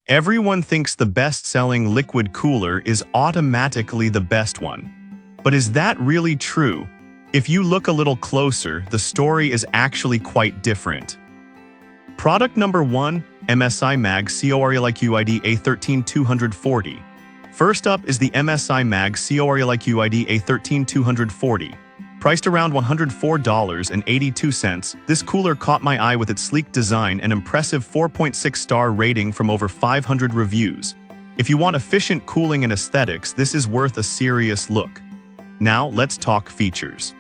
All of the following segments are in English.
Everyone thinks the best-selling liquid cooler is automatically the best one. But is that really true? If you look a little closer, the story is actually quite different. Product number 1, MSI Mag Coreliquid A13240. First up is the MSI Mag Coreliquid A13240. Priced around $104.82, this cooler caught my eye with its sleek design and impressive 4.6-star rating from over 500 reviews. If you want efficient cooling and aesthetics, this is worth a serious look. Now, let's talk features.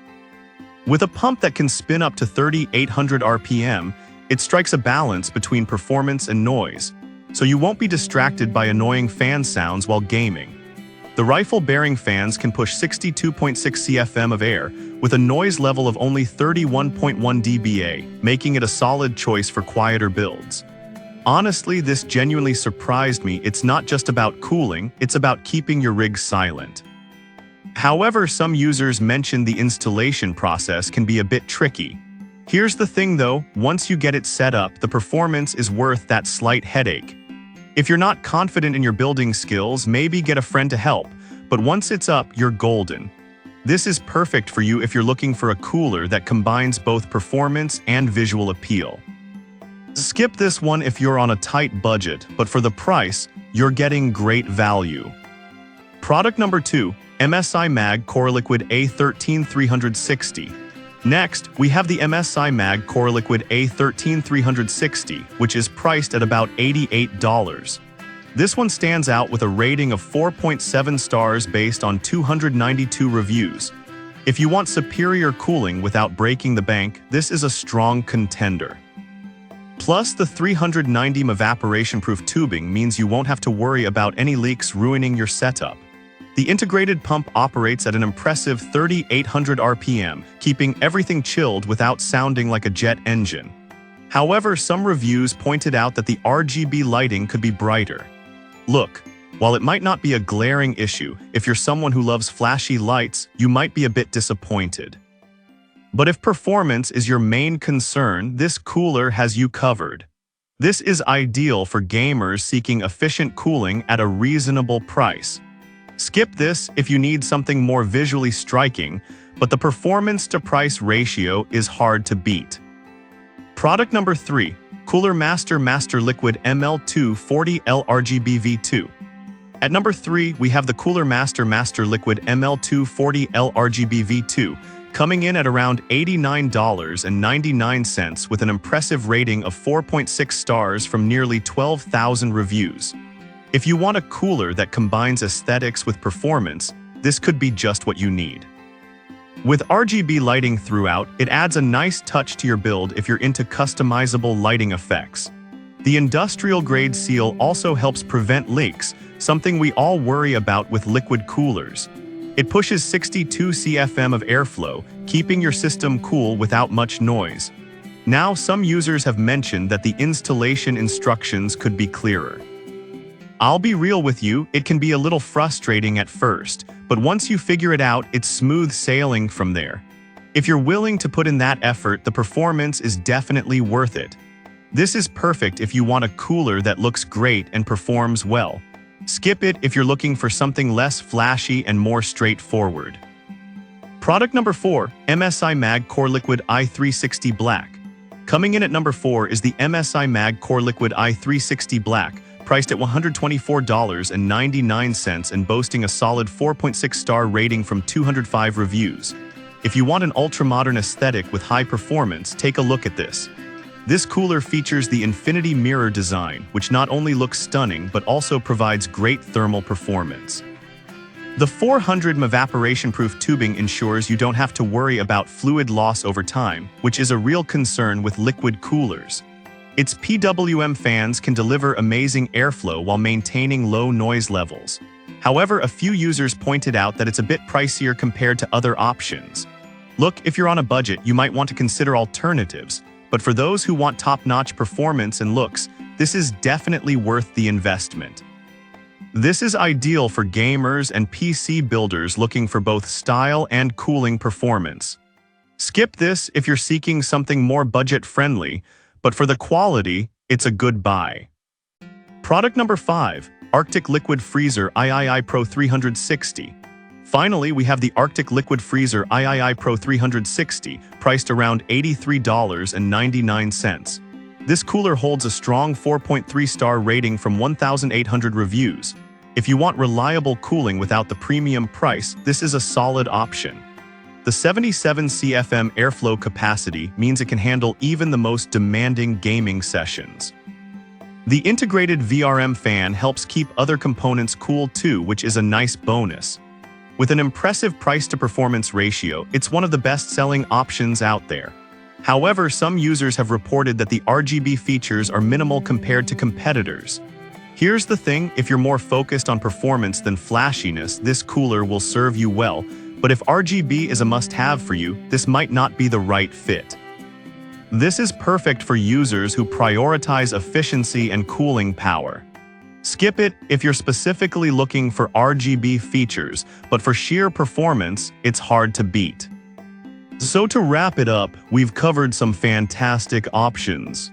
With a pump that can spin up to 3,800 RPM, it strikes a balance between performance and noise, so you won't be distracted by annoying fan sounds while gaming. The rifle-bearing fans can push 62.6 CFM of air, with a noise level of only 31.1 dBA, making it a solid choice for quieter builds. Honestly, this genuinely surprised me. It's not just about cooling, it's about keeping your rig silent. However, some users mention the installation process can be a bit tricky. Here's the thing though, once you get it set up, the performance is worth that slight headache. If you're not confident in your building skills, maybe get a friend to help, but once it's up, you're golden. This is perfect for you if you're looking for a cooler that combines both performance and visual appeal. Skip this one if you're on a tight budget, but for the price, you're getting great value. Product number 2, MSI Mag Coreliquid A13360. Next, we have the MSI Mag Coreliquid A13360, which is priced at about $88. This one stands out with a rating of 4.7 stars based on 292 reviews. If you want superior cooling without breaking the bank, this is a strong contender. Plus, the 390 evaporation-proof tubing means you won't have to worry about any leaks ruining your setup. The integrated pump operates at an impressive 3,800 RPM, keeping everything chilled without sounding like a jet engine. However, some reviews pointed out that the RGB lighting could be brighter. Look, while it might not be a glaring issue, if you're someone who loves flashy lights, you might be a bit disappointed. But if performance is your main concern, this cooler has you covered. This is ideal for gamers seeking efficient cooling at a reasonable price. Skip this if you need something more visually striking, but the performance-to-price ratio is hard to beat. Product number 3, Cooler Master Liquid ML240L RGB V2. At number 3, we have the Cooler Master Liquid ML240L RGB V2, coming in at around $89.99 with an impressive rating of 4.6 stars from nearly 12,000 reviews. If you want a cooler that combines aesthetics with performance, this could be just what you need. With RGB lighting throughout, it adds a nice touch to your build if you're into customizable lighting effects. The industrial-grade seal also helps prevent leaks, something we all worry about with liquid coolers. It pushes 62 CFM of airflow, keeping your system cool without much noise. Now, some users have mentioned that the installation instructions could be clearer. I'll be real with you, it can be a little frustrating at first, but once you figure it out, it's smooth sailing from there. If you're willing to put in that effort, the performance is definitely worth it. This is perfect if you want a cooler that looks great and performs well. Skip it if you're looking for something less flashy and more straightforward. Product number 4, MSI Mag Coreliquid i360 Black. Coming in at number 4 is the MSI Mag Coreliquid i360 Black, priced at $124.99 and boasting a solid 4.6-star rating from 205 reviews. If you want an ultra-modern aesthetic with high performance, take a look at this. This cooler features the infinity mirror design, which not only looks stunning but also provides great thermal performance. The 400 evaporation-proof tubing ensures you don't have to worry about fluid loss over time, which is a real concern with liquid coolers. Its PWM fans can deliver amazing airflow while maintaining low noise levels. However, a few users pointed out that it's a bit pricier compared to other options. Look, if you're on a budget, you might want to consider alternatives, but for those who want top-notch performance and looks, this is definitely worth the investment. This is ideal for gamers and PC builders looking for both style and cooling performance. Skip this if you're seeking something more budget-friendly, but for the quality, it's a good buy. Product number 5, Arctic Liquid Freezer III Pro 360. Finally, we have the Arctic Liquid Freezer III Pro 360, priced around $83.99. This cooler holds a strong 4.3-star rating from 1,800 reviews. If you want reliable cooling without the premium price, this is a solid option. The 77 CFM airflow capacity means it can handle even the most demanding gaming sessions. The integrated VRM fan helps keep other components cool too, which is a nice bonus. With an impressive price-to-performance ratio, it's one of the best-selling options out there. However, some users have reported that the RGB features are minimal compared to competitors. Here's the thing, if you're more focused on performance than flashiness, this cooler will serve you well, but if RGB is a must-have for you, this might not be the right fit. This is perfect for users who prioritize efficiency and cooling power. Skip it if you're specifically looking for RGB features, but for sheer performance, it's hard to beat. So to wrap it up, we've covered some fantastic options.